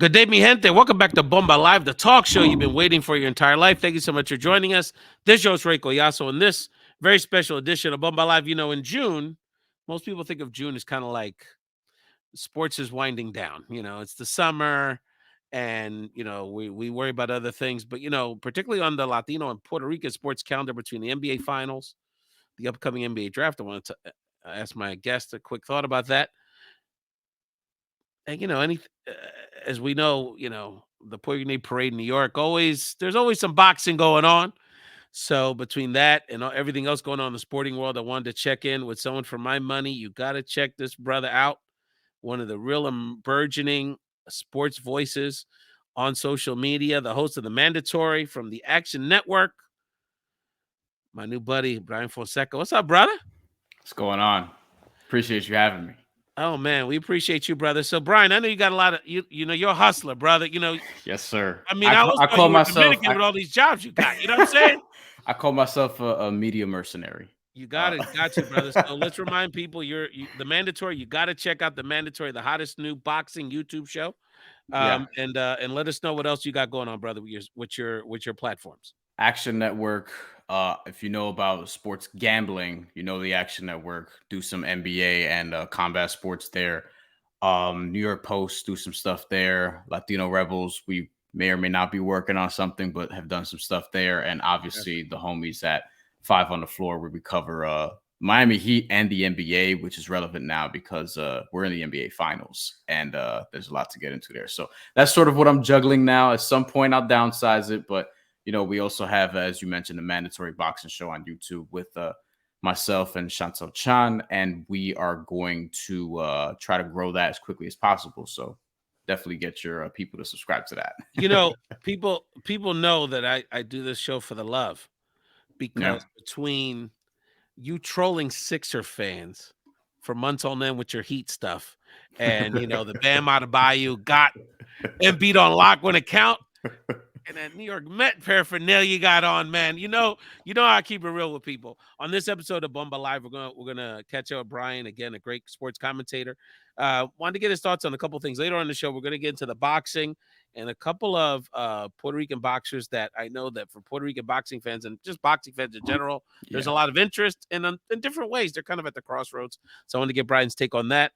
Good day, mi gente. Welcome back to Bomba Live, the talk show you've been waiting for your entire life. Thank you so much for joining us. This show is Collazo, and this very special edition of Bomba Live. You know, in June, most people think of June as kind of like sports is winding down. You know, it's the summer, and we worry about other things. But particularly on the Latino and Puerto Rican sports calendar between the NBA Finals, the upcoming NBA Draft, I wanted to ask my guest a quick thought about that. And as we know, the Puerto Rican Parade in New York, there's always some boxing going on. So between that and everything else going on in the sporting world, I wanted to check in with someone for my money. You got to check this brother out. One of the real burgeoning sports voices on social media, the host of The Mandatory from the Action Network, my new buddy, Bryan Fonseca. What's up, brother? What's going on? Appreciate you having me. Oh, man, we appreciate you, brother. So, Bryan, I know you got a lot of, you're a hustler, brother. Yes, sir. I mean, I call myself with all these jobs you got. You know what I'm saying? I call myself a media mercenary. You got it. Got you, brother. So let's remind people The Mandatory. You got to check out The Mandatory, the hottest new boxing YouTube show. And let us know what else you got going on, brother, with your platforms. Action Network. If you know about sports gambling, you know the Action Network. Do some NBA and combat sports there. New York Post, do some stuff there. Latino Rebels, we may or may not be working on something, but have done some stuff there. And obviously the homies at 5 on the Floor, where we cover Miami Heat and the NBA, which is relevant now because we're in the NBA Finals, and there's a lot to get into there. So that's sort of what I'm juggling now. At some point, I'll downsize it, but we also have, as you mentioned, the Mandatory Boxing Show on YouTube with myself and Chantal Chan, and we are going to try to grow that as quickly as possible. So definitely get your people to subscribe to that. People know that I do this show for the love, because between you trolling Sixer fans for months on end with your Heat stuff, and the Bam Adebayo got Embiid on lock when it count, and that New York Met paraphernalia you got on, man. You know how I keep it real with people. On this episode of Bomba Live, we're gonna catch up with Bryan again, a great sports commentator. Wanted to get his thoughts on a couple of things later on the show. We're gonna get into the boxing and a couple of Puerto Rican boxers that I know that for Puerto Rican boxing fans and just boxing fans in general, there's a lot of interest in different ways. They're kind of at the crossroads. So I want to get Bryan's take on that.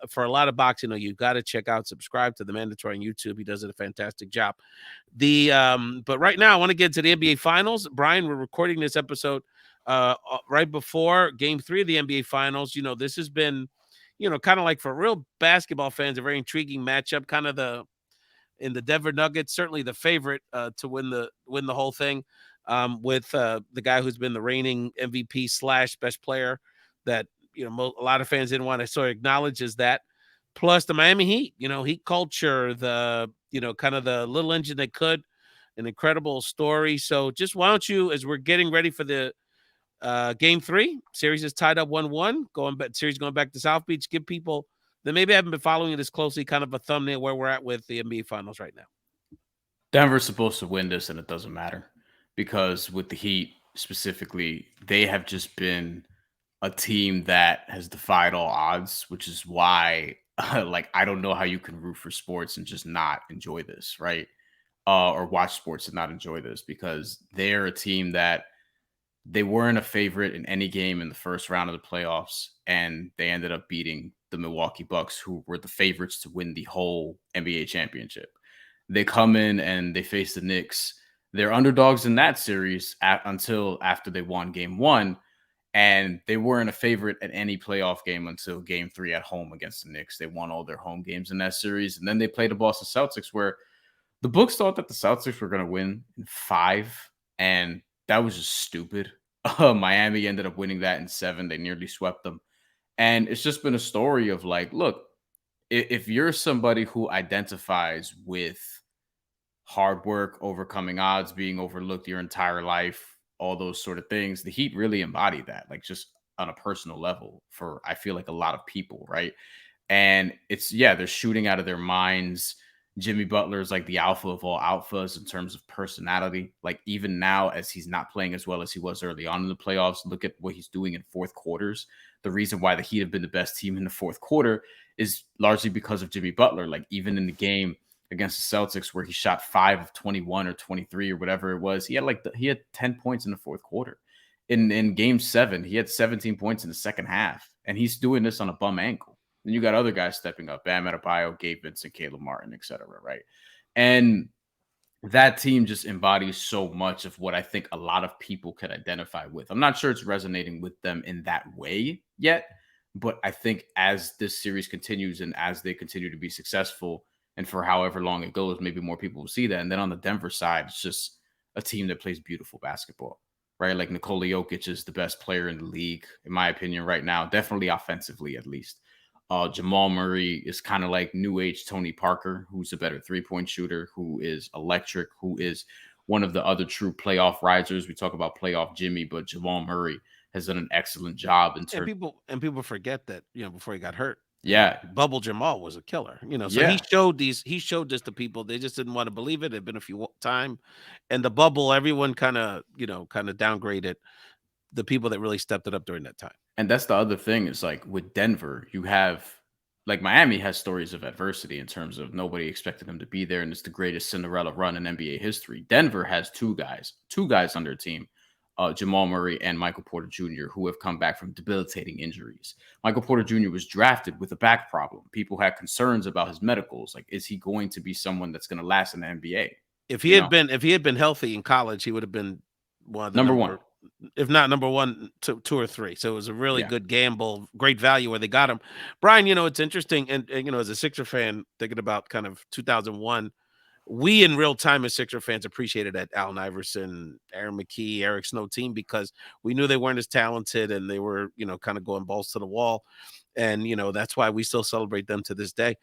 For a lot of boxing, you've got to check out, subscribe to The Mandatory on YouTube. He does a fantastic job. But right now I want to get to the NBA Finals. Bryan, we're recording this episode right before Game 3 of the NBA Finals. This has been, kind of like for real basketball fans, a very intriguing matchup. Kind of in the Denver Nuggets, certainly the favorite to win the whole thing, with the guy who's been the reigning MVP / best player that a lot of fans didn't want to sort of acknowledge as that. Plus the Miami Heat, Heat culture, the kind of the little engine that could, an incredible story. So just why don't you, as we're getting ready for the Game 3, series is tied up 1-1, series going back to South Beach, give people that maybe haven't been following it as closely kind of a thumbnail where we're at with the NBA Finals right now. Denver's supposed to win this, and it doesn't matter, because with the Heat specifically, they have just been a team that has defied all odds, which is why I don't know how you can root for sports and just not enjoy this, right? Or watch sports and not enjoy this, because they're a team that they weren't a favorite in any game in the first round of the playoffs, and they ended up beating the Milwaukee Bucks, who were the favorites to win the whole NBA championship. They come in and they face the Knicks. They're underdogs in that series until after they won Game 1. And they weren't a favorite at any playoff game until Game 3 at home against the Knicks. They won all their home games in that series. And then they played the Boston Celtics, where the books thought that the Celtics were going to win in 5. And that was just stupid. Miami ended up winning that in 7. They nearly swept them. And it's just been a story of look, if you're somebody who identifies with hard work, overcoming odds, being overlooked your entire life, all those sort of things, the Heat really embody that, just on a personal level for, I feel like, a lot of people, right? And it's, they're shooting out of their minds. Jimmy Butler is like the alpha of all alphas in terms of personality. Even now, as he's not playing as well as he was early on in the playoffs, look at what he's doing in fourth quarters. The reason why the Heat have been the best team in the fourth quarter is largely because of Jimmy Butler. Even in the game against the Celtics where he shot 5 of 21 or 23 or whatever it was. He had 10 points in the fourth quarter. In game 7, he had 17 points in the second half, and he's doing this on a bum ankle. And you got other guys stepping up, Bam Adebayo, Gabe Vincent, Caleb Martin, etc. Right? And that team just embodies so much of what I think a lot of people could identify with. I'm not sure it's resonating with them in that way yet, but I think as this series continues and as they continue to be successful, and for however long it goes, maybe more people will see that. And then on the Denver side, it's just a team that plays beautiful basketball, right? Like Nikola Jokic is the best player in the league, in my opinion, right now, definitely offensively at least. Jamal Murray is kind of like new age Tony Parker, who's a better 3-point shooter, who is electric, who is one of the other true playoff risers. We talk about playoff Jimmy, but Jamal Murray has done an excellent job in terms. And people forget that, before he got hurt, Yeah, Bubble Jamal was a killer. So yeah. he showed this to people. They just didn't want to believe it. It'd been a few time, and the bubble, everyone kind of downgraded the people that really stepped it up during that time. And that's the other thing is like with Denver, you have like Miami has stories of adversity in terms of nobody expected them to be there. And it's the greatest Cinderella run in NBA history. Denver has two guys on their team, Jamal Murray and Michael Porter Jr., who have come back from debilitating injuries. Michael Porter Jr. was drafted with a back problem. People had concerns about his medicals. Like, is he going to be someone that's going to last in the NBA? If he had been healthy in college, he would have been one of the number one. If not number 1, 2 or 3. So it was a really good gamble, great value where they got him. Brian, it's interesting. And as a Sixer fan, thinking about kind of 2001, we in real time as Sixer fans appreciated that Allen Iverson, Aaron McKee, Eric Snow team because we knew they weren't as talented and they were, kind of going balls to the wall. And, that's why we still celebrate them to this day.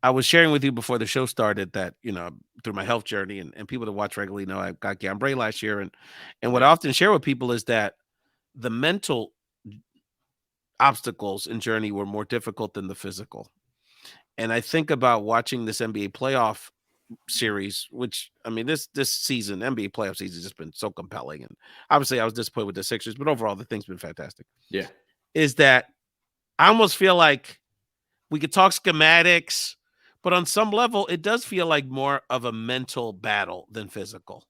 I was sharing with you before the show started that, through my health journey and people that watch regularly know I got Guillain-Barré last year. And what I often share with people is that the mental obstacles and journey were more difficult than the physical. And I think about watching this NBA playoff series, which, I mean, this season, NBA playoff season has just been so compelling. And obviously I was disappointed with the Sixers, but overall the thing's been fantastic. Yeah. Is that I almost feel like we could talk schematics, but on some level, it does feel like more of a mental battle than physical.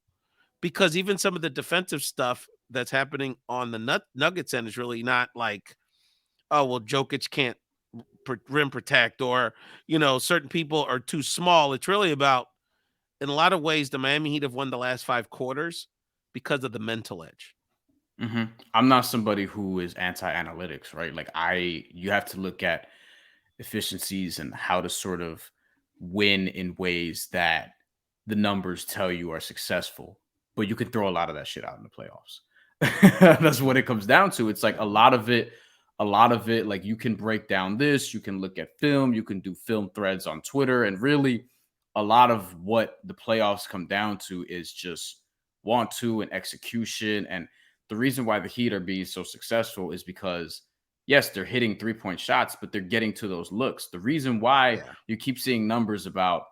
Because even some of the defensive stuff that's happening on the Nuggets end is really not like, oh, well, Jokic can't rim protect or, certain people are too small. It's really about, in a lot of ways, the Miami Heat have won the last 5 quarters because of the mental edge. Mm-hmm. I'm not somebody who is anti-analytics, right? Like you have to look at efficiencies and how to sort of win in ways that the numbers tell you are successful, but you can throw a lot of that shit out in the playoffs. That's what it comes down to. It's like a lot of it, like you can break down this, you can look at film, you can do film threads on Twitter, and really a lot of what the playoffs come down to is just want to and execution. And the reason why the Heat are being so successful is because yes, they're hitting 3-point shots, but they're getting to those looks. The reason why you keep seeing numbers about,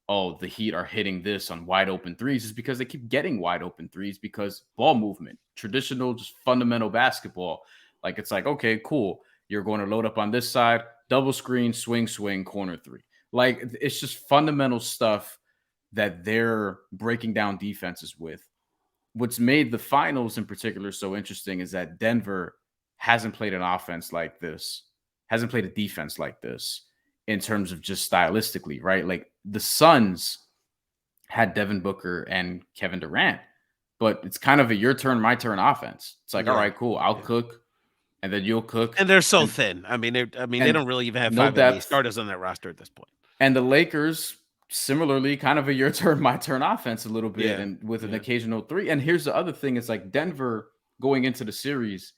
oh, the Heat are hitting this on wide open threes is because they keep getting wide open threes because ball movement, traditional, just fundamental basketball. Like, it's like, okay, cool. You're going to load up on this side, double screen, swing, corner 3. Like, it's just fundamental stuff that they're breaking down defenses with. What's made the finals in particular so interesting is that Denver hasn't played an offense like this, hasn't played a defense like this in terms of just stylistically, right? Like the Suns had Devin Booker and Kevin Durant, but it's kind of a your turn, my turn offense. It's like, all right, cool. I'll cook and then you'll cook. And they're so thin. I mean, they don't really even have 5 NBA starters on that roster at this point. And the Lakers, similarly, kind of a your turn, my turn offense a little bit and with an occasional 3. And here's the other thing. It's like Denver going into the series,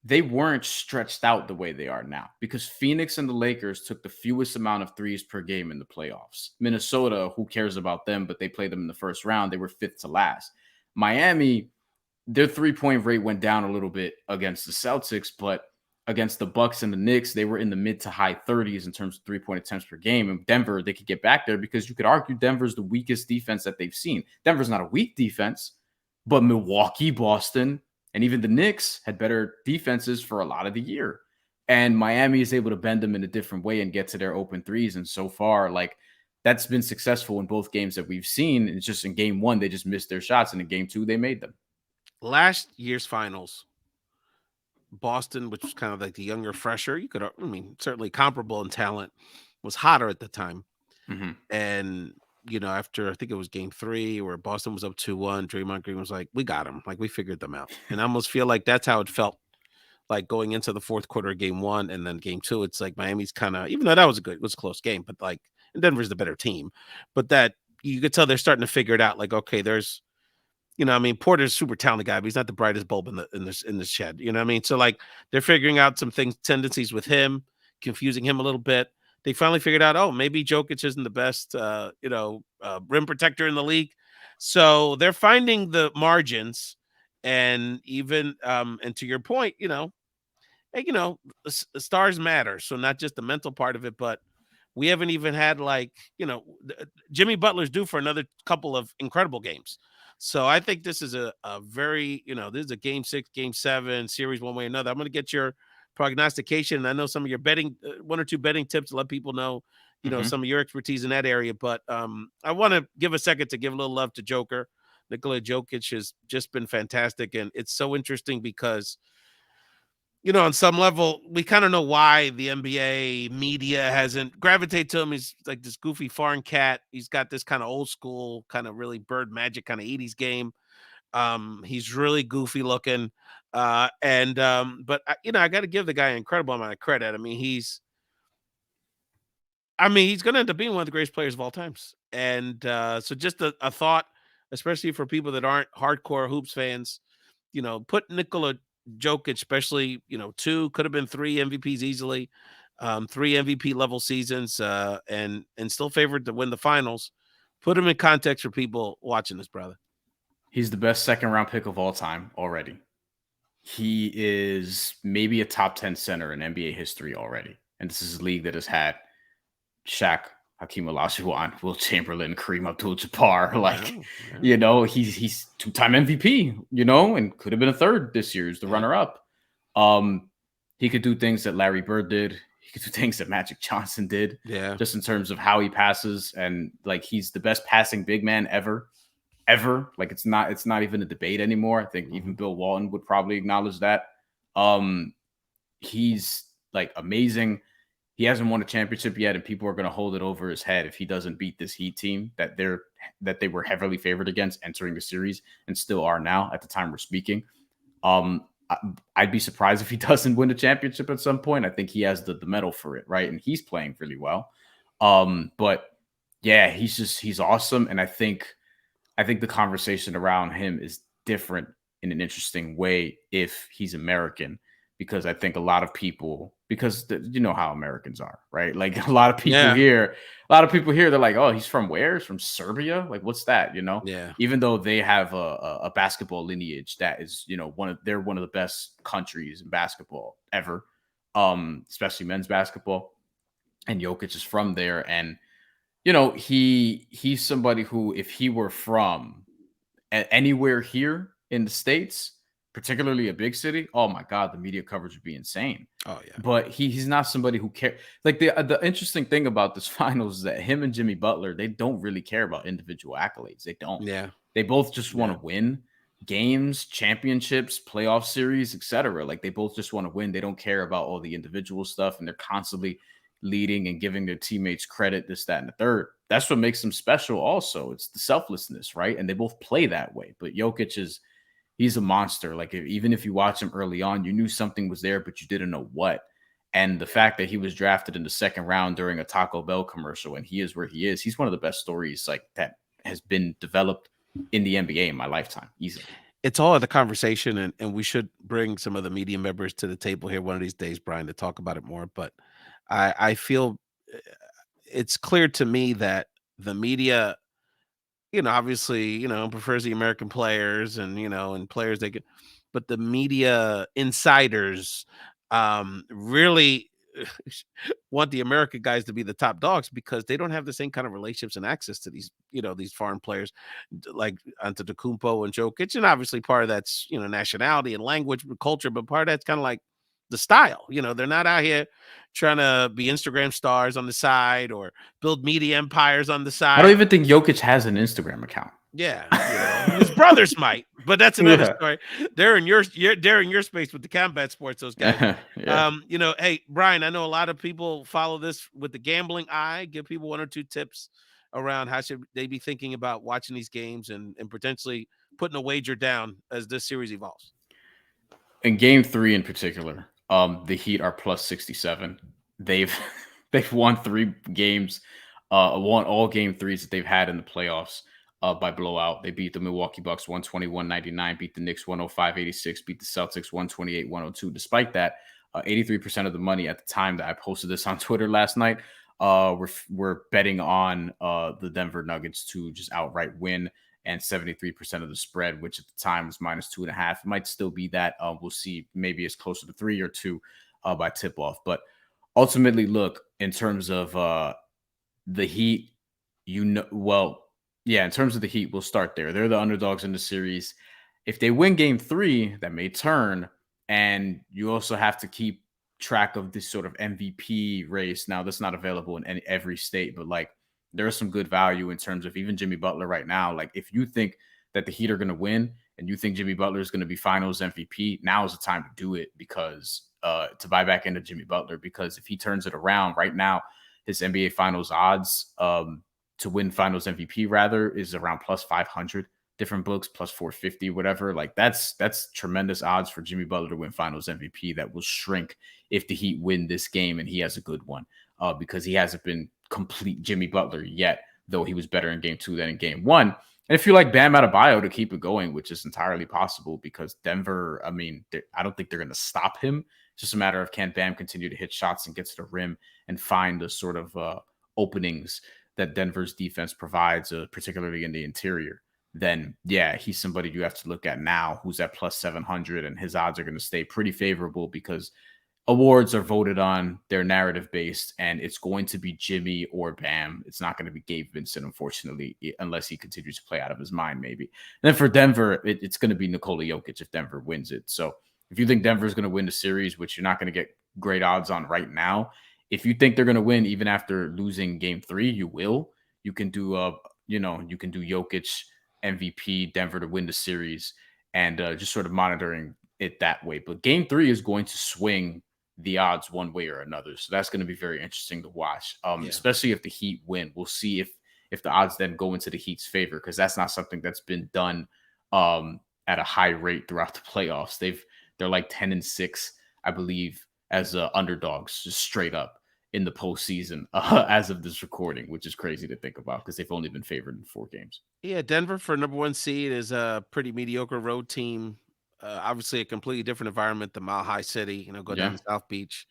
they weren't stretched out the way they are now because Phoenix and the Lakers took the fewest amount of 3s per game in the playoffs. Minnesota, who cares about them, but they played them in the first round. They were 5th to last. Miami, their 3-point rate went down a little bit against the Celtics, but against the Bucks and the Knicks, they were in the mid to high 30s in terms of 3-point attempts per game. And Denver, they could get back there because you could argue Denver's the weakest defense that they've seen. Denver's not a weak defense, but Milwaukee, Boston, and even the Knicks had better defenses for a lot of the year. and Miami is able to bend them in a different way and get to their open threes. And so far, like that's been successful in both games that we've seen. It's just in game one, they just missed their shots. And in game two, they made them. Last year's finals, Boston, which was kind of like the younger, fresher, I mean, certainly comparable in talent, was hotter at the time. Mhm. And, after I think it was game three where Boston was up 2-1, Draymond Green was like, we got them. Like, we figured them out. And I almost feel like that's how it felt like going into the fourth quarter of game one and then game two. It's like Miami's kind of, even though that was it was a close game, but like, and Denver's the better team. But that you could tell they're starting to figure it out. Like, okay, there's, I mean, Porter's a super talented guy, but he's not the brightest bulb in the shed. You know what I mean? So like they're figuring out some things, tendencies with him, confusing him a little bit. They finally figured out, oh, maybe Jokic isn't the best, rim protector in the league. So they're finding the margins, and even and to your point, hey, stars matter. So not just the mental part of it, but we haven't even had like, Jimmy Butler's due for another couple of incredible games. So I think this is a very, this is a game six, game seven series, one way or another. I'm going to get your prognostication. And I know some of your betting, one or two betting tips to let people know, Mhm. some of your expertise in that area. But I want to give a second to give a little love to Joker. Nikola Jokic has just been fantastic. And it's so interesting because, on some level, we kind of know why the NBA media hasn't gravitated to him. He's like this goofy foreign cat. He's got this kind of old school, kind of really bird magic kind of 80s game. He's really goofy looking. But I got to give the guy an incredible amount of credit. He's going to end up being one of the greatest players of all times. And so just a thought, especially for people that aren't hardcore hoops fans, put Nikola Jokic, especially, two, could have been three MVPs easily, three MVP level seasons, and still favored to win the finals. Put him in context for people watching this, brother. He's the best second round pick of all time already. He is maybe a top 10 center in NBA history already. And this is a league that has had Shaq, Hakeem Olajuwon, Will Chamberlain, Kareem Abdul-Jabbar. Like, Wow, yeah, he's two-time MVP, and could have been a third this year as the yeah, runner-up. He could do things that Larry Bird did. He could do things that Magic Johnson did, yeah. just in terms of how he passes. And like, he's the best passing big man ever. Like, it's not even a debate anymore. I think even Mhm. Bill Walton would probably acknowledge that. Um, he's like amazing. He hasn't won a championship yet, and people are going to hold it over his head if he doesn't beat this Heat team that they were heavily favored against entering the series and still are now at the time we're speaking. I'd be surprised if he doesn't win a championship at some point. I think he has the metal for it, right? And he's playing really well. But yeah, he's awesome, and I think the conversation around him is different in an interesting way if he's American, because I think a lot of people, because you know how Americans are, right? Like Yeah, a lot of people here, they're like, oh, he's from where? He's from Serbia? Like, what's that? yeah, Even though they have a basketball lineage that is, they're one of the best countries in basketball ever, especially men's basketball. And Jokic is from there. And he's somebody who, if he were from anywhere here in the States, particularly a big city, oh my God, the media coverage would be insane. oh yeah, But he's not somebody who cares. Like, the interesting thing about this finals is that him and Jimmy Butler, they don't really care about individual accolades. They don't. yeah, They both just want yeah. to win games, championships, playoff series, etc. Like, they both just want to win. They don't care about all the individual stuff, and they're constantly leading and giving their teammates credit, this, that, and the third. That's what makes them special. Also, it's the selflessness, right? And they both play that way. But Jokic he's a monster. Like, even if you watch him early on, you knew something was there, but you didn't know what. And the fact that he was drafted in the second round during a Taco Bell commercial, and he is where he is, he's one of the best stories like that has been developed in the NBA in my lifetime, easily. It's all in the conversation, and we should bring some of the media members to the table here one of these days, Brian, to talk about it more. But I feel uh, it's clear to me that the media, obviously, prefers the American players and players they get, but the media insiders really want the American guys to be the top dogs because they don't have the same kind of relationships and access to these foreign players like Antetokounmpo and Jokic, and obviously part of that's nationality and language and culture, but part of that's kind of like the style. They're not out here trying to be Instagram stars on the side or build media empires on the I don't side. even think Jokic has an Instagram account. Yeah, his brothers might, but that's another Yeah. story. They're in your space with the combat sports, those guys. Yeah. Hey, Brian, I know a lot of people follow this with the gambling eye. Give people one or two tips around how should they be thinking about watching these games and potentially putting a wager down as this series evolves. In game 3 in particular, the Heat are plus 67. They've they've won 3 games, won all game 3s that they've had in the playoffs by blowout. They beat the Milwaukee Bucks 121-99, beat the Knicks 105-86, beat the Celtics 128-102. Despite that, 83% of the money at the time that I posted this on Twitter last night, we're betting on the Denver Nuggets to just outright win, and 73% of the spread, which at the time was -2.5. It might still be that. We'll see. Maybe it's closer to 3 or 2 by tip off. But ultimately, look, in terms of the Heat, in terms of the Heat, we'll start there. They're the underdogs in the series. If they win game 3, that may turn. And you also have to keep track of this sort of MVP race. Now, that's not available in every state, but like, there's some good value in terms of even Jimmy Butler right now. Like, if you think that the Heat are going to win and you think Jimmy Butler is going to be finals MVP, now is the time to do it, because to buy back into Jimmy Butler, because if he turns it around right now, his NBA finals odds to win finals MVP rather is around plus 500. Different books plus 450, whatever. Like, that's tremendous odds for Jimmy Butler to win finals MVP that will shrink if the Heat win this game and he has a good one, because he hasn't been complete Jimmy Butler yet, though he was better in game 2 than in game 1. And if you like Bam Adebayo to keep it going, which is entirely possible, because Denver, I mean, I don't think they're going to stop him. It's just a matter of, can Bam continue to hit shots and get to the rim and find the sort of openings that Denver's defense provides, particularly in the interior. Then, yeah, he's somebody you have to look at now, who's at plus 700, and his odds are going to stay pretty favorable, because awards are voted on, they're narrative based, and it's going to be Jimmy or Bam. It's not going to be Gabe Vincent, unfortunately, unless he continues to play out of his mind, maybe. And then for Denver, it's going to be Nikola Jokic if Denver wins it. So if you think Denver is going to win the series, which you're not going to get great odds on right now, if you think they're going to win even after losing game 3, you will. You can do Jokic MVP, Denver to win the series, and just sort of monitoring it that way. But game 3 is going to swing the odds one way or another. So that's going to be very interesting to watch, especially if the Heat win. We'll see if the odds then go into the Heat's favor, because that's not something that's been done at a high rate throughout the playoffs. They're like 10-6, I believe, as underdogs, just straight up in the postseason as of this recording, which is crazy to think about, because they've only been favored in 4 games. Yeah, Denver for number 1 seed is a pretty mediocre road team. Obviously, a completely different environment than Mile High City. Go down Yeah. to South Beach.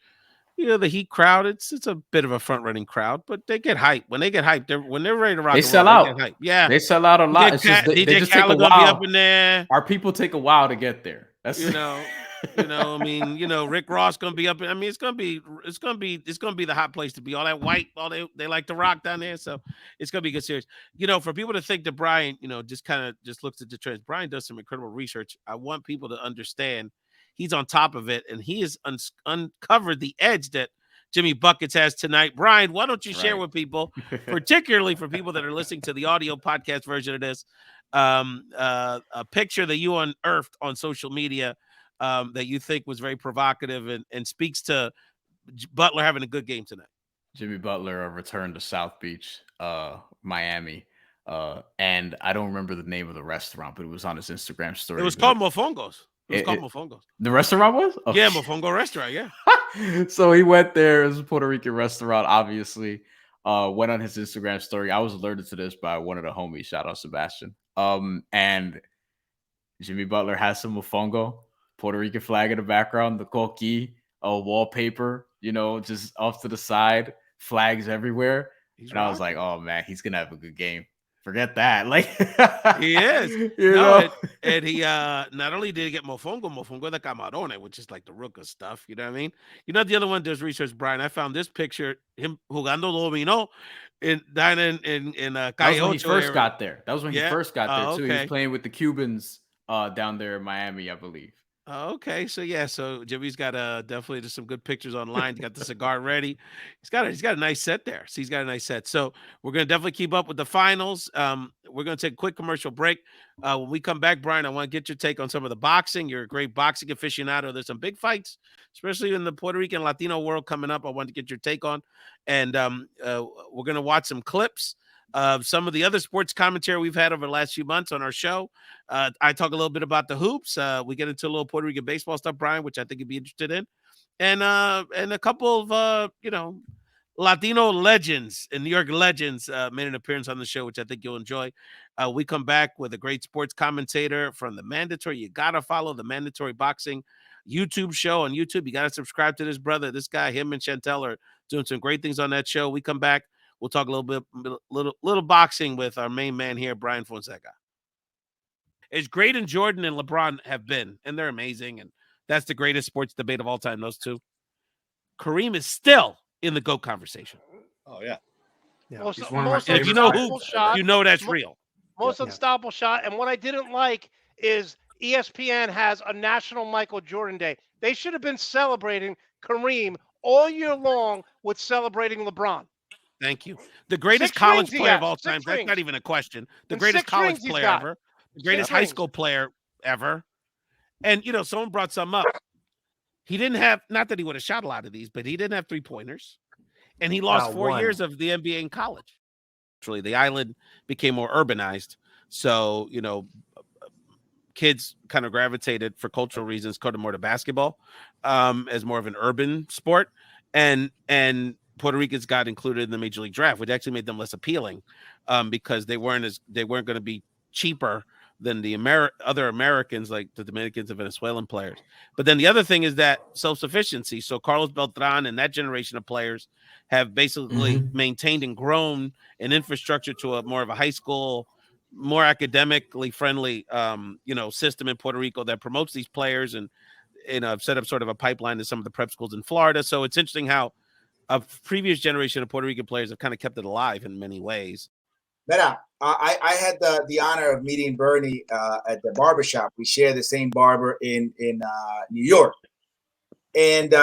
The Heat crowd, it's a bit of a front running crowd, but they get hyped. When they get hyped, when they're ready to rock They and roll, sell they out. get hyped. Yeah, They sell out a lot. It's just they DJ just take a Khaled gonna be up while. in there. Our people take a while to get there. That's I mean, Rick Ross gonna be up. I mean, it's gonna be the hot place to be. All that white, all they like to rock down there. So it's gonna be a good series. For people to think that Brian, just looks at the trends. Brian does some incredible research. I want people to understand he's on top of it, and he has uncovered the edge that Jimmy Buckets has tonight. Brian, why don't you share with people, particularly for people that are listening to the audio podcast version of this, a picture that you unearthed on social media that you think was very provocative and speaks to Butler having a good game tonight? Jimmy Butler returned to South Beach, Miami. And I don't remember the name of the restaurant, but it was on his Instagram story. It was called Mofongos. Mofongos. The restaurant was? Oh, yeah, Mofongo restaurant, yeah. So he went there. It was a Puerto Rican restaurant, obviously. Went on his Instagram story. I was alerted to this by one of the homies. Shout out Sebastian. And Jimmy Butler has some Mofongo, Puerto Rican flag in the background, the coqui, wallpaper, just off to the side, flags everywhere. I was like, oh man, he's gonna have a good game. Forget that. Like he is. And he not only did he get Mofongo the Camarone, which is like the Ruka stuff, you know what I mean? The other one does research, Brian. I found this picture, him jugando domino down in that was when he first got there. That was when he first got there too. Okay. He was playing with the Cubans down there in Miami, I believe. Okay, so yeah, so Jimmy's got definitely just some good pictures online. He's got the cigar ready. He's got a nice set there. So he's got a nice set. So we're gonna definitely keep up with the finals. We're gonna take a quick commercial break. When we come back, Brian, I want to get your take on some of the boxing. You're a great boxing aficionado. There's some big fights, especially in the Puerto Rican Latino world coming up. I want to get your take on, and we're gonna watch some clips of some of the other sports commentary we've had over the last few months on our show. I talk a little bit about the hoops. We get into a little Puerto Rican baseball stuff, Brian, which I think you'd be interested in, and a couple of Latino legends and New York legends made an appearance on the show, which I think you'll enjoy. We come back with a great sports commentator from the Mandatory. You gotta follow the Mandatory Boxing YouTube show on YouTube. You gotta subscribe to this brother. This guy, him and Chantel are doing some great things on that show. We come back. We'll talk a little boxing with our main man here, Bryan Fonseca. As great as Jordan and LeBron have been, and they're amazing, and that's the greatest sports debate of all time, those two. Kareem is still in the GOAT conversation. Oh yeah. Most, And most if you know who, unstoppable shot. you know that's real. Most unstoppable shot. And what I didn't like is ESPN has a National Michael Jordan Day. They should have been celebrating Kareem all year long with celebrating LeBron. Thank you. The greatest Six college rings he player of has, all six time. That's rings. not even a question. The And greatest six college rings he's player got. ever. The greatest Six high rings. school player ever. And, someone brought some up. He didn't have, not that he would have shot a lot of these, but he didn't have three-pointers. And he lost 4 years of the NBA in college. Actually, the island became more urbanized. So, kids kind of gravitated for cultural reasons, kind of more to basketball as more of an urban sport. And Puerto Ricans got included in the Major League Draft, which actually made them less appealing because they weren't going to be cheaper than the other Americans like the Dominicans and Venezuelan players. But then the other thing is that self-sufficiency. So Carlos Beltran and that generation of players have basically maintained and grown an infrastructure to a more of a high school, more academically friendly, system in Puerto Rico that promotes these players and set up sort of a pipeline to some of the prep schools in Florida. So it's interesting how a previous generation of Puerto Rican players have kind of kept it alive in many ways. Mira, I had the honor of meeting Bernie at the barbershop. We share the same barber in New York. And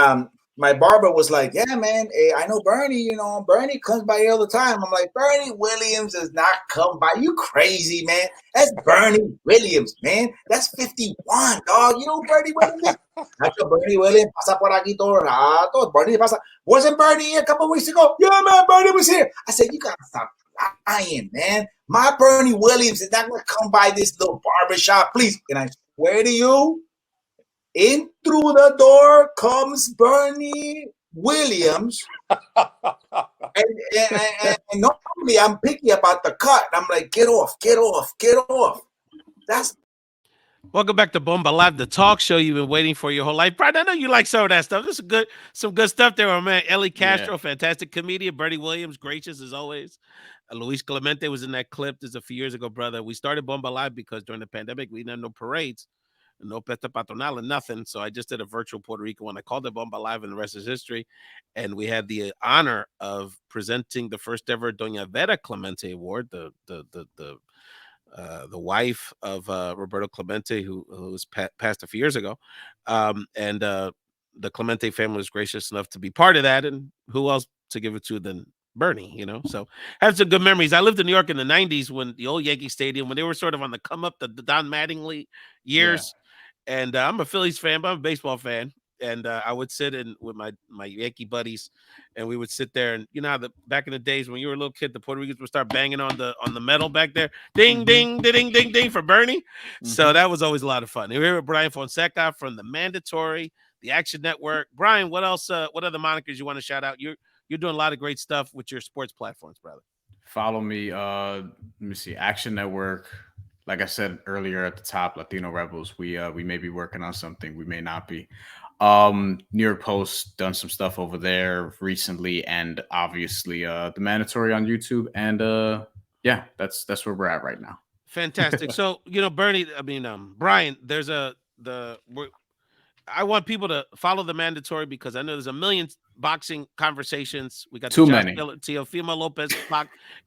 my barber was like, yeah, man, I know Bernie, Bernie comes by here all the time. I'm like, Bernie Williams does not come by. You crazy, man. That's Bernie Williams, man. That's 51, dog. You know Bernie Williams? Bernie Williams pasa por aquí todo rato. Bernie pasa. Wasn't Bernie here a couple of weeks ago? Yeah, man, Bernie was here. I said, you got to stop lying, man. My Bernie Williams is not going to come by this little barbershop, please. And I swear to you, in through the door comes Bernie Williams. and normally I'm picky about the cut. I'm like, get off. That's Welcome back to Bomba Live, the talk show you've been waiting for your whole life. Brian, I know you like some of that stuff. This is some good stuff there, man. Ellie Castro, fantastic comedian. Bernie Williams, gracious as always. Luis Clemente was in that clip. This is a few years ago, brother. We started Bomba Live because during the pandemic, we didn't have no parades. No Pesta Patronal and nothing. So I just did a virtual Puerto Rico one. I called it Bomba Live and the rest is history. And we had the honor of presenting the first ever Doña Vera Clemente Award, the wife of Roberto Clemente, who was passed a few years ago. And the Clemente family was gracious enough to be part of that. And who else to give it to than Bernie, so have some good memories. I lived in New York in the 90s when the old Yankee Stadium, when they were sort of on the come up, the Don Mattingly years. And I'm a Phillies fan, but I'm a baseball fan. And I would sit in with my Yankee buddies, and we would sit there. And how back in the days when you were a little kid, the Puerto Ricans would start banging on the metal back there, ding ding ding ding ding for Bernie. So that was always a lot of fun. We're here with Bryan Fonseca from the Mandatory, the Action Network. Brian, what else? What other monikers you want to shout out? You're doing a lot of great stuff with your sports platforms, brother. Follow me. Let me see. Action Network. Like I said earlier at the top, Latino Rebels. We may be working on something. We may not be. New York Post done some stuff over there recently, and obviously the Mandatory on YouTube. And that's where we're at right now. Fantastic. So Bernie. Brian. There's I want people to follow the Mandatory because I know there's a million boxing conversations. We got too many. Teofimo Lopez,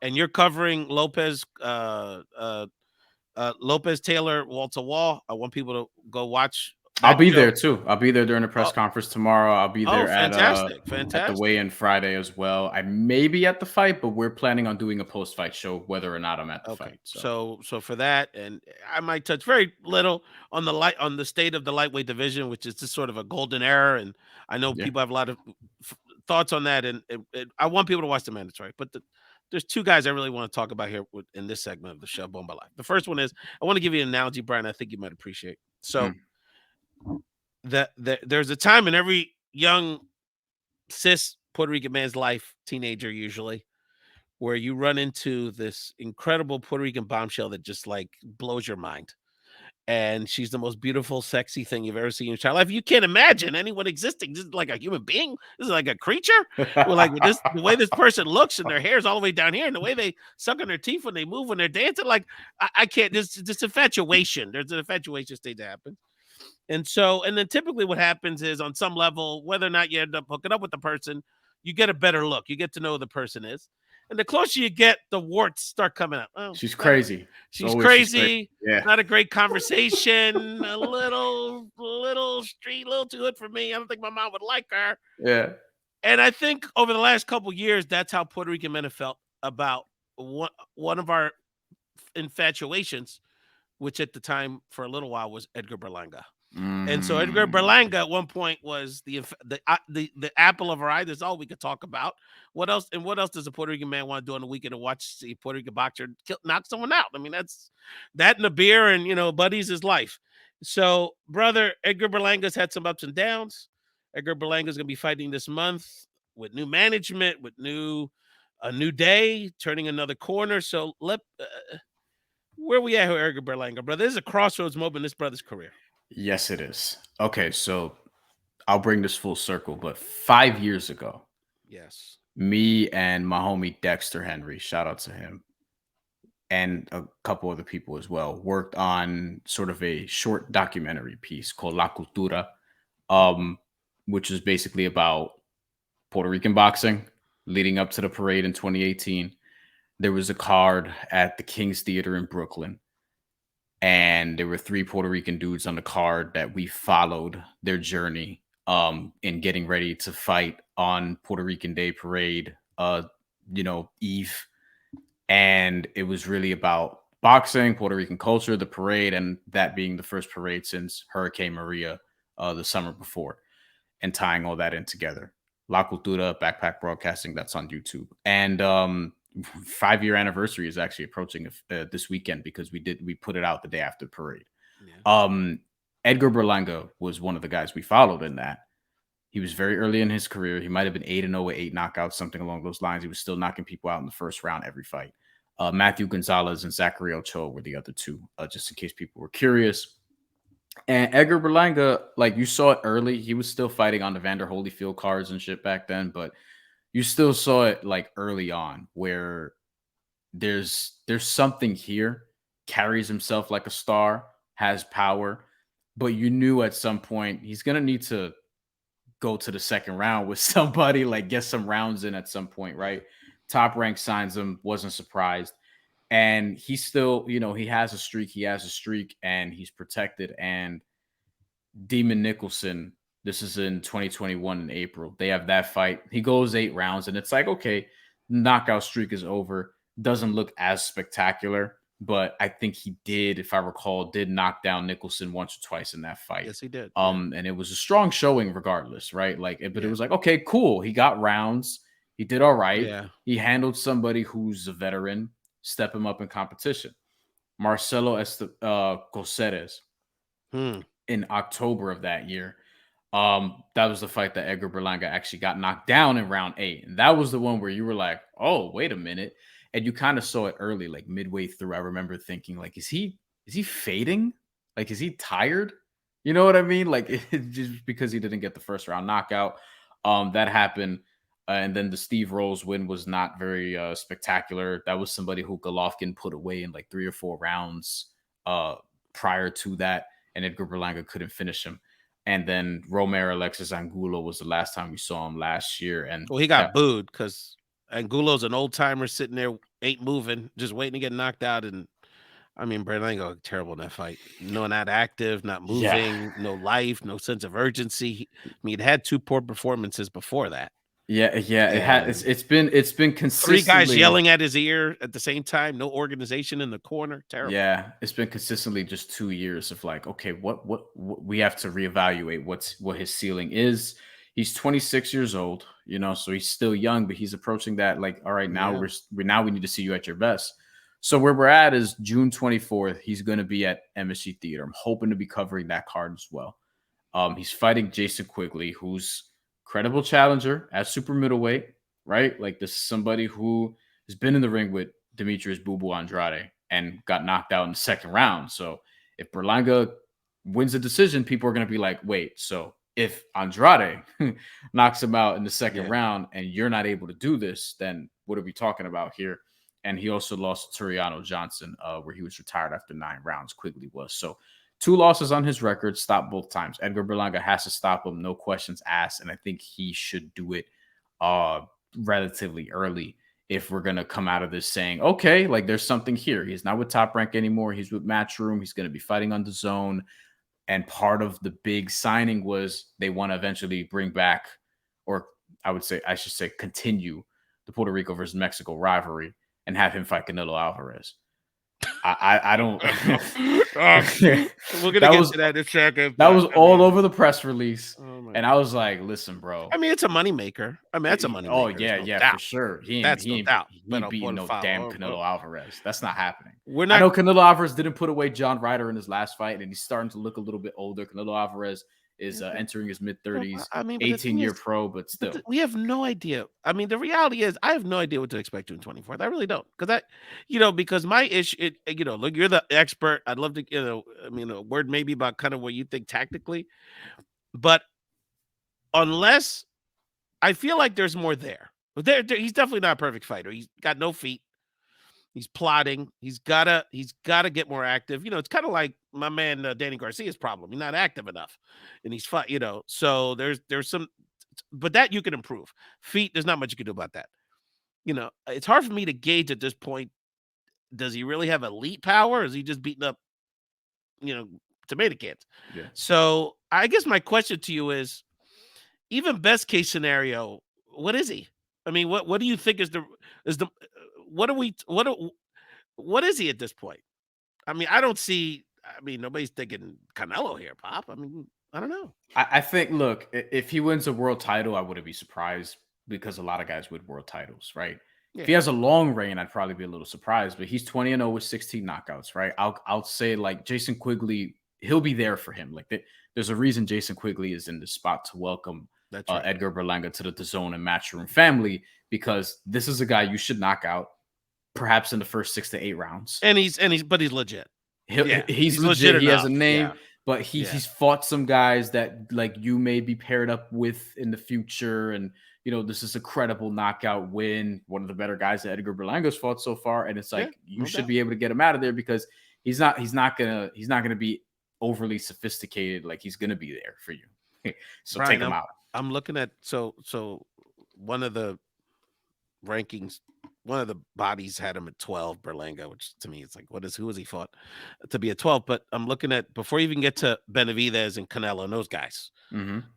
and you're covering Lopez, Lopez Taylor, wall to wall. I want people to go watch I'll That be show. there too. I'll be there during the press Oh, conference tomorrow. I'll be oh, there fantastic, at the fantastic. weigh-in Friday as well. I may be at the fight, but we're planning on doing a post-fight show whether or not I'm at the Okay, fight. So so for that, and I might touch very little on the state of the lightweight division, which is just sort of a golden era, and I know yeah. people have a lot of thoughts on that, and I want people to watch the mandatory. But there's two guys I really want to talk about here in this segment of the show, Bomba Live. The first one is I want to give you an analogy, Brian. I think you might appreciate. So Mm. there's a time in every young cis Puerto Rican man's life, teenager usually, where you run into this incredible Puerto Rican bombshell that just like blows your mind. And she's the most beautiful, sexy thing you've ever seen in your child life. You can't imagine anyone existing. This is like a human being. This is like a creature. Well, like with this, the way this person looks and their hair is all the way down here, and the way they suck on their teeth when they move when they're dancing. Like I can't. This infatuation. There's an infatuation state that happens. And then typically what happens is on some level, whether or not you end up hooking up with the person, you get a better look. You get to know who the person is. And the closer you get, the warts start coming up. Oh, She's crazy. she's She's crazy. crazy. Yeah. Not a great conversation. A little street, a little too good for me. I don't think my mom would like her. Yeah. And I think over the last couple years, that's how Puerto Rican men have felt about one of our infatuations, which at the time for a little while was Edgar Berlanga. And so Edgar Berlanga at one point was the apple of our eye. That's all we could talk about. What else? And what else does a Puerto Rican man want to do on the weekend to watch the Puerto Rican boxer knock someone out? I mean, that's that and a beer and buddies his life. So, brother, Edgar Berlanga's had some ups and downs. Edgar Berlanga's going to be fighting this month with new management, with a new day, turning another corner. So where we at here, Edgar Berlanga, brother? This is a crossroads moment in this brother's career. Yes, it is. Okay, so I'll bring this full circle, but 5 years ago, Yes. me and my homie Dexter Henry, shout out to him, and a couple other people as well, worked on sort of a short documentary piece called La Cultura, which is basically about Puerto Rican boxing leading up to the parade in 2018. There was a card at the King's Theater in Brooklyn, and there were 3 Puerto Rican dudes on the card that we followed their journey in getting ready to fight on Puerto Rican Day Parade, Eve. And it was really about boxing, Puerto Rican culture, the parade, and that being the first parade since Hurricane Maria the summer before, and tying all that in together. La Cultura, Backpack Broadcasting, that's on YouTube. And 5-year anniversary is actually approaching this weekend because we put it out the day after the parade. Yeah. Edgar Berlanga was one of the guys we followed in that. He was very early in his career. He might have been 8-0 with 8 knockouts, something along those lines. He was still knocking people out in the first round every fight. Matthew Gonzalez and Zachary Ochoa were the other two, just in case people were curious. And Edgar Berlanga, like you saw it early, he was still fighting on the Vander Holyfield cards and shit back then, but you still saw it like early on where there's something here, carries himself like a star, has power, but you knew at some point he's going to need to go to the second round with somebody, like get some rounds in at some point, right? Top Rank signs him, wasn't surprised. And he still, he has a streak, and he's protected. And Demon Nicholson, this is in 2021 in April. They have that fight. He goes 8 rounds, and it's like, okay, knockout streak is over. Doesn't look as spectacular, but I think he did, if I recall, knock down Nicholson once or twice in that fight. Yes, he did. And it was a strong showing regardless, right? It was like, okay, cool. He got rounds. He did all right. Yeah. He handled somebody who's a veteran, step him up in competition. Marcelo Coceres in October of that year. That was the fight that Edgar Berlanga actually got knocked down in round 8. And that was the one where you were like, oh, wait a minute. And you kind of saw it early, like midway through. I remember thinking, like, is he fading? Like, is he tired? You know what I mean? Like, just because he didn't get the first round knockout. That happened. And then the Steve Rolls win was not very spectacular. That was somebody who Golovkin put away in like 3 or 4 rounds prior to that. And Edgar Berlanga couldn't finish him. And then Romero Alexis Angulo was the last time we saw him last year. And he got booed because Angulo's an old timer sitting there, ain't moving, just waiting to get knocked out. And I mean, Berlanga terrible in that fight. No, not active, not Yeah. moving, no life, no sense of urgency. I mean, it had 2 poor performances before that. Yeah. It has. And It's been 3 guys consistently yelling at his ear at the same time. No organization in the corner. Terrible. Yeah, it's been consistently just 2 years of like, okay, what we have to reevaluate what his ceiling is. He's 26 years old, so he's still young, but he's approaching that like, all right, now we need to see you at your best. So where we're at is June 24th. He's going to be at MSG Theater. I'm hoping to be covering that card as well. He's fighting Jason Quigley, who's credible challenger at super middleweight, right? Like this is somebody who has been in the ring with Demetrius Boo Boo Andrade and got knocked out in the second round. So if Berlanga wins the decision, people are going to be like, wait, so if Andrade knocks him out in the second round and you're not able to do this, then what are we talking about here? And he also lost to Turiano Johnson, where he was retired after 9 rounds. Quigley was. So 2 losses on his record, stopped both times. Edgar Berlanga has to stop him, no questions asked. And I think he should do it relatively early if we're going to come out of this saying, okay, like there's something here. He's not with Top Rank anymore. He's with Matchroom. He's going to be fighting on the zone. And part of the big signing was they want to eventually bring back, or I should say continue the Puerto Rico versus Mexico rivalry and have him fight Canelo Alvarez. I don't. We're gonna get to that in a second. That was all over the press release, and I was like, "Listen, bro. I mean, it's a moneymaker. I mean, that's a moneymaker. Oh yeah, for sure. He ain't beating no damn Canelo Alvarez. That's not happening. I know Canelo Alvarez didn't put away John Ryder in his last fight, and he's starting to look a little bit older. Canelo Alvarez is entering his mid-30s, 18-year pro, but still. We have no idea. I mean, the reality is I have no idea what to expect June 24th. I really don't. Because my issue, look, you're the expert. I'd love to, a word maybe about kind of what you think tactically. But unless I feel like there's more there. He's definitely not a perfect fighter. He's got no feet. He's plotting. He's gotta get more active. It's kind of like my man Danny Garcia's problem. He's not active enough, and he's fought. So there's some, but that you can improve. Feet, there's not much you can do about that. It's hard for me to gauge at this point. Does he really have elite power? Or is he just beating up, tomato cans? Yeah. So I guess my question to you is, even best case scenario, what is he? I mean, what do you think is the what is he at this point? I mean, nobody's thinking Canelo here, Pop. I mean, I don't know. I think, look, if he wins a world title, I wouldn't be surprised because a lot of guys win world titles, right? Yeah. If he has a long reign, I'd probably be a little surprised, but he's 20-0 with 16 knockouts, right? I'll say like Jason Quigley, he'll be there for him. Like there's a reason Jason Quigley is in the spot to welcome Edgar Berlanga to the DAZN and Matchroom family, because this is a guy you should knock out perhaps in the first 6 to 8 rounds. And he's legit. He's legit. He has a name, but he's fought some guys that like you may be paired up with in the future. And, this is a credible knockout win. One of the better guys that Edgar Berlanga's fought so far. And it's like, you should be able to get him out of there because he's not gonna be overly sophisticated. Like he's going to be there for you. So Bryan, take him out. I'm looking at, so one of the rankings, one of the bodies had him at 12, Berlanga, which to me, it's like, who has he fought to be at 12? But I'm looking at, before you even get to Benavidez and Canelo and those guys,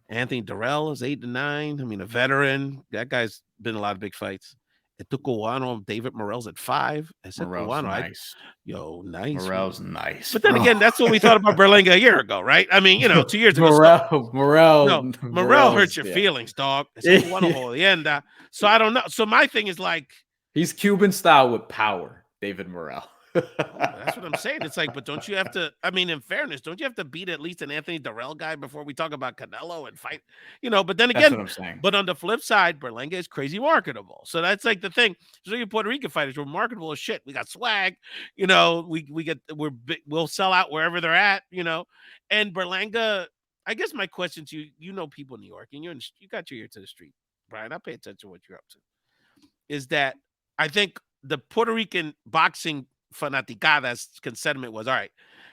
Anthony Durrell is 8 to 9. I mean, a veteran. That guy's been in a lot of big fights. It took Owano, David Morrell's at 5. I said, Morrell's nice. Nice. Morrell's nice. But then again, that's what we thought about Berlanga a year ago, right? I mean, 2 years ago. Morrell hurts your feelings, dog. So I don't know. So my thing is like, he's Cuban style with power, David Morrell. That's what I'm saying. It's like, but don't you have to, I mean, in fairness, don't you have to beat at least an Anthony Durrell guy before we talk about Canelo and fight? But then again, that's what I'm saying. But on the flip side, Berlanga is crazy marketable. So that's like the thing. So you Puerto Rican fighters, we're marketable as shit. We got swag, we'll sell out wherever they're at, and Berlanga, I guess my question to you, people in New York, and you got your ear to the street, Bryan, I pay attention to what you're up to, is that I think the Puerto Rican boxing fanaticadas sentiment was, all right,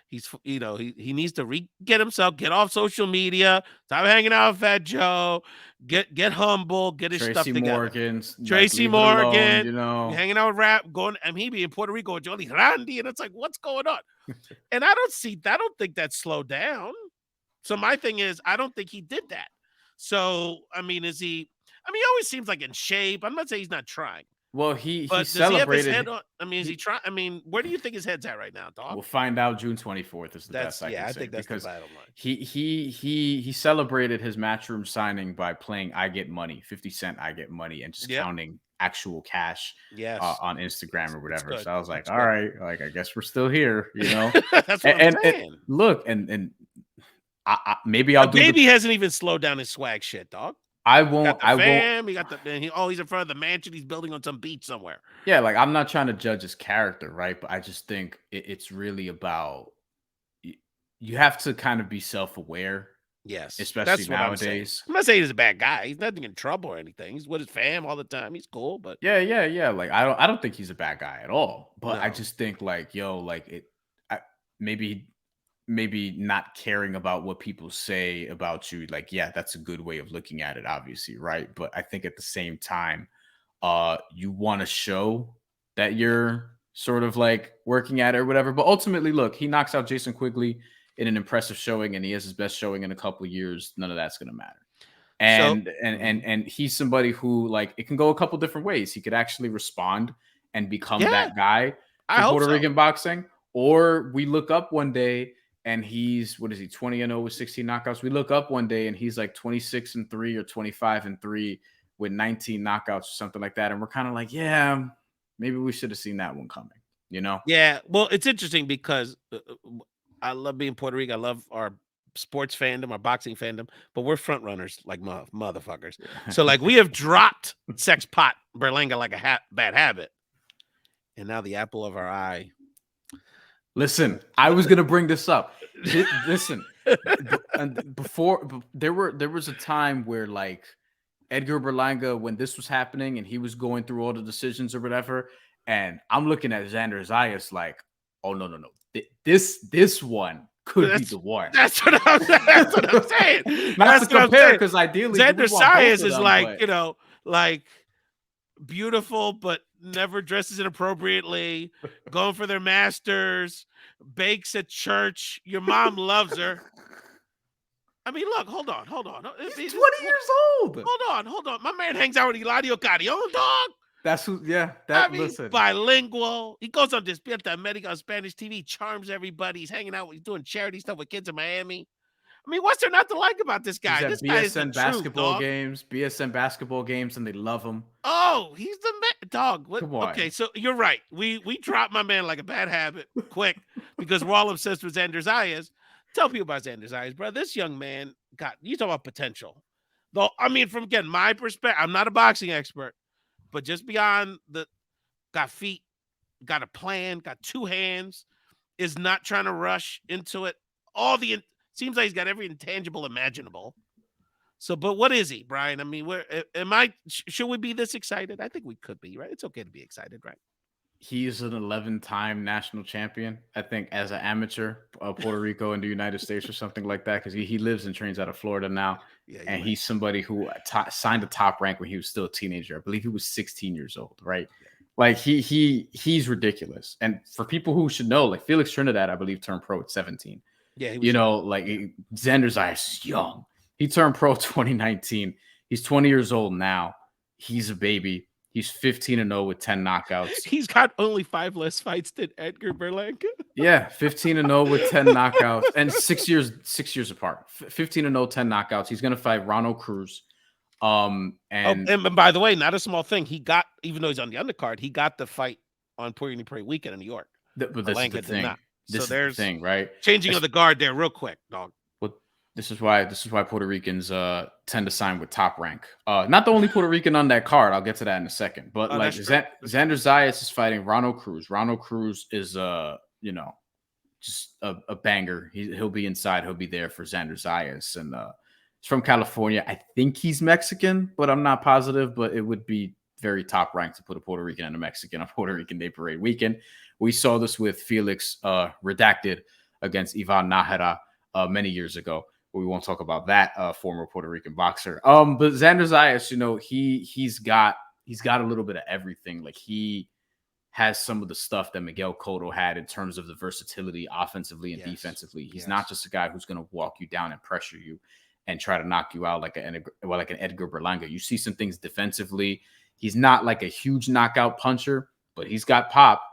he's, you know, he needs to get himself, get off social media, stop hanging out with Fat Joe, get humble, get his stuff Tracy together. Morgan's Tracy leave it alone, Morgan, you know, hanging out with rap, going, and he be in Puerto Rico with Jolly Randy, and it's like, what's going on? And I don't think that slowed down. So my thing is, I don't think he did that. So, I mean, is he? I mean, he always seems like in shape. I'm not saying he's not trying. Well, he But does celebrated. he have his head on? I mean, is he trying? I mean, where do you think his head's at right now, dog? We'll find out June 24th is the best I can say. I think that's because the bottom line. he celebrated his Matchroom signing by playing "I Get Money," 50 Cent, "I Get Money," and just counting actual cash on Instagram or whatever. So I was like, all right, like I guess we're still here, you know. That's what I'm saying. And look, and maybe I'll do. Baby hasn't even slowed down his swag shit, dog. I won't. He got the. He's in front of the mansion. He's building on some beach somewhere. Yeah, like I'm not trying to judge his character, right? But I just think it's really about you have to kind of be self-aware. Yes, especially nowadays. I'm not saying he's a bad guy. He's nothing in trouble or anything. He's with his fam all the time. He's cool, but yeah. Like I don't think he's a bad guy at all. But I just think like maybe not caring about what people say about you. Like, yeah, that's a good way of looking at it, obviously, right? But I think at the same time, you want to show that you're sort of like working at it or whatever. But ultimately, look, he knocks out Jason Quigley in an impressive showing, and he has his best showing in a couple of years. None of that's going to matter. And he's somebody who, like, it can go a couple different ways. He could actually respond and become that guy for Puerto Rican boxing, or we look up one day and he's 20-0 with 16 knockouts. We look up one day and he's like 26-3 or 25-3 with 19 knockouts or something like that, and we're kind of like, yeah, maybe we should have seen that one coming, you know? Yeah. Well, it's interesting because I love being Puerto Rico. I love our sports fandom, our boxing fandom, but we're front runners like motherfuckers. So like we have dropped Sex Pot Berlanga like a bad habit, and now the apple of our eye. Listen, I was gonna bring this up. Listen, and before there was a time where like Edgar Berlanga, when this was happening and he was going through all the decisions or whatever, and I'm looking at Xander Zayas like, oh no. This one could be the one. That's what I'm saying. Not to compare, because ideally Xander Zayas is like, you know, like beautiful, but never dresses inappropriately, going for their masters, bakes at church. Your mom loves her. I mean, look, hold on. He's 20 years old. Hold on. My man hangs out with Eladio Carrion, dog. That's who, yeah. Listen. Bilingual. He goes on Despierta America on Spanish TV, charms everybody. He's hanging out. He's doing charity stuff with kids in Miami. I mean, what's there not to like about this guy? This guy is the BSN BSN basketball games, and they love him. Oh, he's the dog. What? Come on. Okay, so you're right. We dropped my man like a bad habit quick because we're all obsessed with Xander Zayas. Tell people about Xander Zayas, bro. This young man you talk about potential. Though, I mean, from again, my perspective, I'm not a boxing expert, but just beyond got feet, got a plan, got two hands, is not trying to rush into it. Seems like he's got every intangible imaginable. So, but what is he, Brian? I mean, should we be this excited? I think we could be, right? It's okay to be excited, right? He's an 11-time national champion, I think, as an amateur, Puerto Rico and the United States or something like that, because he lives and trains out of Florida now. Yeah, and he's somebody who signed a top rank when he was still a teenager. I believe he was 16 years old, right? Yeah. Like he's ridiculous. And for people who should know, like Felix Trinidad, I believe, turned pro at 17. Yeah, he was like Xander Zayas is young. He turned pro 2019. He's 20 years old now. He's a baby. He's 15-0 with 10 knockouts. He's got only 5 less fights than Edgar Berlanga. Yeah, 15-0 with 10 knockouts, and 6 years apart. 15-0, 10 knockouts. He's gonna fight Ronald Cruz. And by the way, not a small thing. He got, even though he's on the undercard, he got the fight on Puerto Rican Parade weekend in New York. But this is the thing. This is the thing, right? Changing of the guard there, real quick, dog. Well, this is why Puerto Ricans tend to sign with top rank. Not the only Puerto Rican on that card. I'll get to that in a second. But like Xander Zayas is fighting Ronald Cruz. Ronald Cruz is just a banger. He'll be inside. He'll be there for Xander Zayas, and he's from California. I think he's Mexican, but I'm not positive. But it would be very top rank to put a Puerto Rican and a Mexican on Puerto Rican Day Parade weekend. We saw this with Felix Redacted against Ivan Nájera many years ago. We won't talk about that former Puerto Rican boxer. But Xander Zayas, you know, he's got a little bit of everything. Like he has some of the stuff that Miguel Cotto had in terms of the versatility offensively and defensively. He's not just a guy who's going to walk you down and pressure you and try to knock you out like an Edgar Berlanga. You see some things defensively. He's not like a huge knockout puncher, but he's got pop,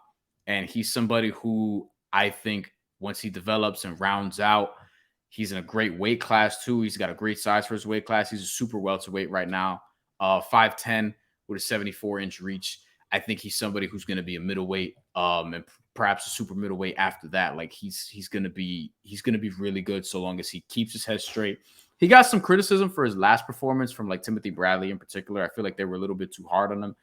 and he's somebody who I think once he develops and rounds out, he's in a great weight class too. He's got a great size for his weight class. He's a super welterweight right now, 5'10" with a 74-inch reach. I think he's somebody who's going to be a middleweight, and perhaps a super middleweight after that. Like he's going to be really good so long as he keeps his head straight. He got some criticism for his last performance from like Timothy Bradley in particular. I feel like they were a little bit too hard on him.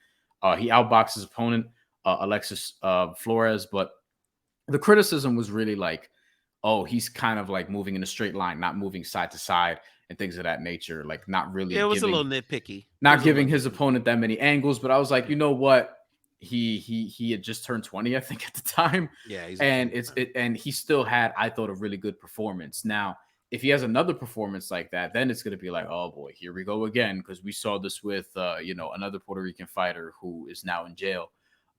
He outboxed his opponent, Alexis Flores, but the criticism was really like, oh, he's kind of like moving in a straight line, not moving side to side and things of that nature. Like not really. It was a little nitpicky. Not giving his opponent that many angles, but I was like, you know what? He had just turned 20, I think, at the time. Yeah, and he still had, I thought, a really good performance. Now, if he has another performance like that, then it's going to be like, oh boy, here we go again, because we saw this with another Puerto Rican fighter who is now in jail,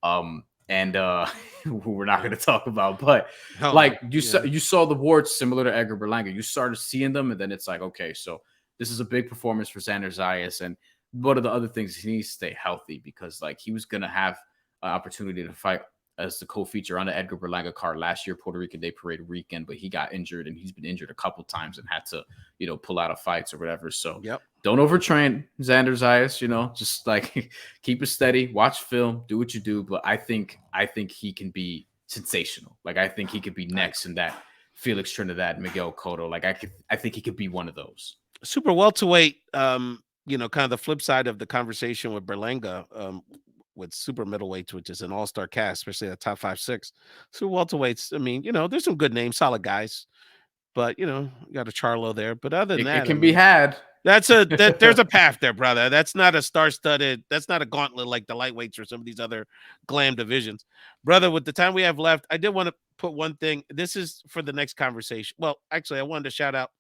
and who we're not going to talk about. But you saw the warts similar to Edgar Berlanga. You started seeing them, and then it's like, okay, so this is a big performance for Xander Zayas, and one of the other things, he needs to stay healthy, because like he was going to have an opportunity to fight as the co-feature on the Edgar Berlanga card last year, Puerto Rican Day Parade weekend, but he got injured, and he's been injured a couple times and had to, pull out of fights or whatever. So don't overtrain Xander Zayas, just like keep it steady, watch film, do what you do. But I think he can be sensational. Like I think he could be next in that Felix Trinidad, Miguel Cotto. Like I think he could be one of those. Super welterweight, kind of the flip side of the conversation with Berlanga, with super middleweights, which is an all-star cast, especially the top 5-6. So welterweights, I mean, there's some good names, solid guys, but you got a Charlo there. But other than that, it can be had. There's a path there, brother. That's not a star-studded, that's not a gauntlet like the lightweights or some of these other glam divisions. Brother, with the time we have left, I did want to put one thing. This is for the next conversation. Well, actually, I wanted to shout out,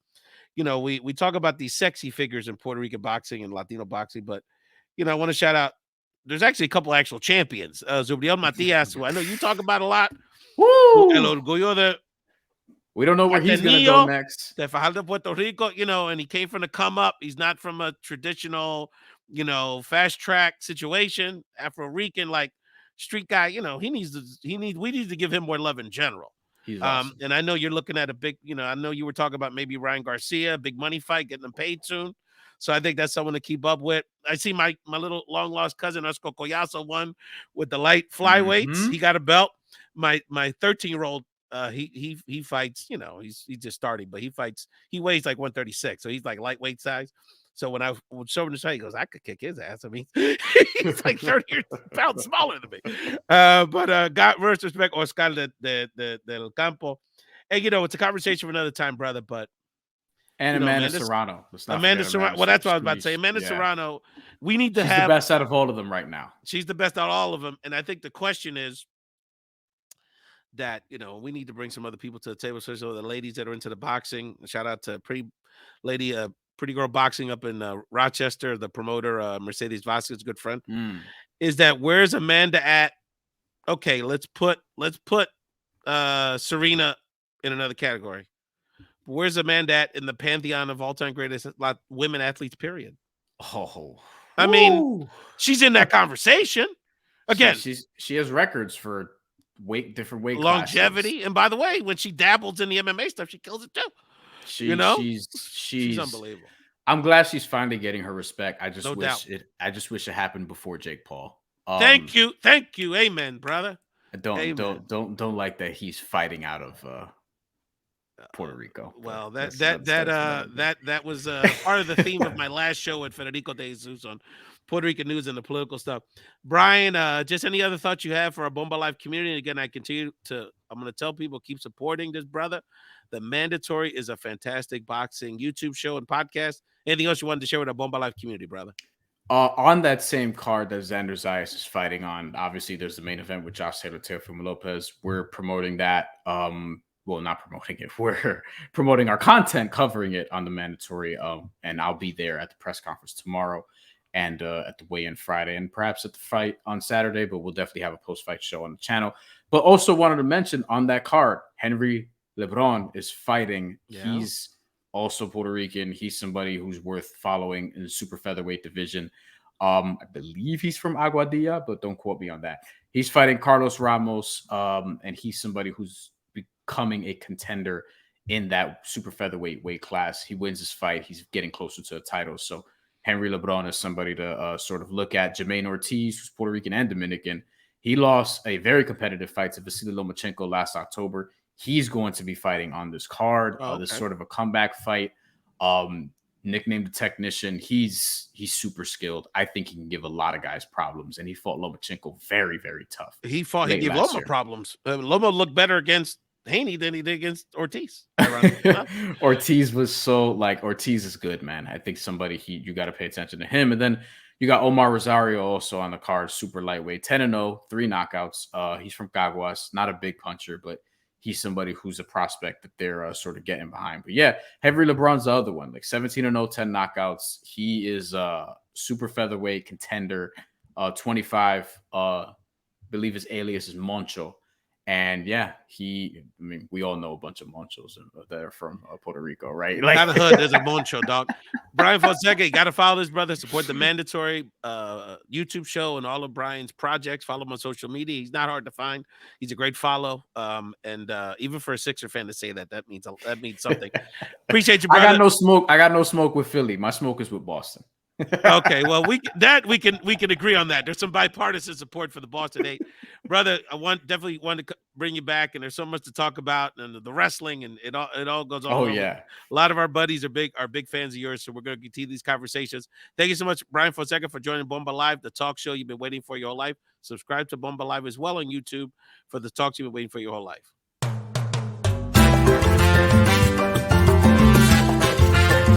we talk about these sexy figures in Puerto Rican boxing and Latino boxing, but I want to shout out, there's actually a couple actual champions. Zubriel Matias, who I know you talk about a lot. Woo! We don't know where he's going to go next. De Fajardo, Puerto Rico, and he came from the come up. He's not from a traditional, fast track situation. Afro-Rican, like street guy, we need to give him more love in general. He's awesome. And I know you're looking at a big, I know you were talking about maybe Ryan Garcia, big money fight, getting him paid soon. So I think that's someone to keep up with. I see my little long lost cousin Oscar Collazo won with the light flyweights. Mm-hmm. He got a belt. My 13-year-old, he fights. He's just starting, but he fights. He weighs like 136, so he's like lightweight size. So when I would show him the fight, he goes, I could kick his ass. I mean, he's like 30 pounds smaller than me. But God first respect Oscar del Campo. And it's a conversation for another time, brother. But and Amanda Serrano. Amanda Serrano. Well, that's what I was about to say. Amanda Serrano, we need to She's have the best out of all of them right now. She's the best out of all of them. And I think the question is that, we need to bring some other people to the table, especially the ladies that are into the boxing. Shout out to Pretty Girl Boxing up in Rochester, the promoter, Mercedes Vasquez, good friend. Is that where's Amanda at? Okay, let's put Serena in another category. Where's Amanda at in the pantheon of all-time greatest women athletes, period? Oh. I mean, she's in that conversation. Again, she has records for different weight longevity. classes. And by the way, when she dabbles in the MMA stuff, she kills it too. She's unbelievable. I'm glad she's finally getting her respect. I just wish it happened before Jake Paul. Thank you. Amen, brother. I don't like that he's fighting out of Puerto Rico. Well, that was part of the theme of my last show with Federico De Jesus on Puerto Rican news and the political stuff. Bryan, just any other thoughts you have for our Bomba Life community? Again, I'm going to tell people, keep supporting this brother. The Mandatory is a fantastic boxing YouTube show and podcast. Anything else you wanted to share with our Bomba Life community, brother? On that same card that Xander Zayas is fighting on, obviously there's the main event with Josh Taylor, Teofimo Lopez. We're promoting that. Well, not promoting it. We're promoting our content, covering it on the mandatory. And I'll be there at the press conference tomorrow, and at the weigh-in Friday, and perhaps at the fight on Saturday. But we'll definitely have a post-fight show on the channel. But also wanted to mention on that card, Henry Lebron is fighting. Yeah. He's also Puerto Rican. He's somebody who's worth following in the super featherweight division. I believe he's from Aguadilla, but don't quote me on that. He's fighting Carlos Ramos, and he's somebody who's becoming a contender in that super featherweight weight class. He wins his fight, he's getting closer to a title. So Henry Lebron is somebody to sort of look at. Jermaine Ortiz, who's Puerto Rican and Dominican, he lost a very competitive fight to Vasily Lomachenko last October. He's going to be fighting on this card. This sort of a comeback fight. Nicknamed the Technician. He's super skilled. I think he can give a lot of guys problems, and he fought Lomachenko very, very tough. He gave Loma problems. Loma looked better against Haney than he did against Ortiz. Ortiz is good, man. I think you got to pay attention to him. And then you got Omar Rosario also on the card, super lightweight, 10-0, 3 knockouts. He's from Caguas, not a big puncher, but he's somebody who's a prospect that they're sort of getting behind. But yeah, Henry LeBron's the other one, like 17-0, 10 knockouts. He is a super featherweight contender, 25. Believe his alias is Moncho. And yeah, we all know a bunch of Monchos that are from Puerto Rico, right? Like the hood, there's a Moncho, dog. Bryan Fonseca, you got to follow this brother. Support the mandatory YouTube show and all of Bryan's projects. Follow him on social media. He's not hard to find. He's a great follow. And even for a Sixer fan to say that means something. Appreciate you, brother. I got no smoke with Philly. My smoke is with Boston. Okay, well, we can agree on that. There's some bipartisan support for the Boston 8, brother. Definitely want to bring you back, and there's so much to talk about, and the wrestling, and it all goes on. Oh yeah, a lot of our buddies are big fans of yours, so we're going to continue these conversations. Thank you so much, Bryan Fonseca, for joining Bomba Live, the talk show you've been waiting for your whole life. Subscribe to Bomba Live as well on YouTube for the talks you've been waiting for your whole life.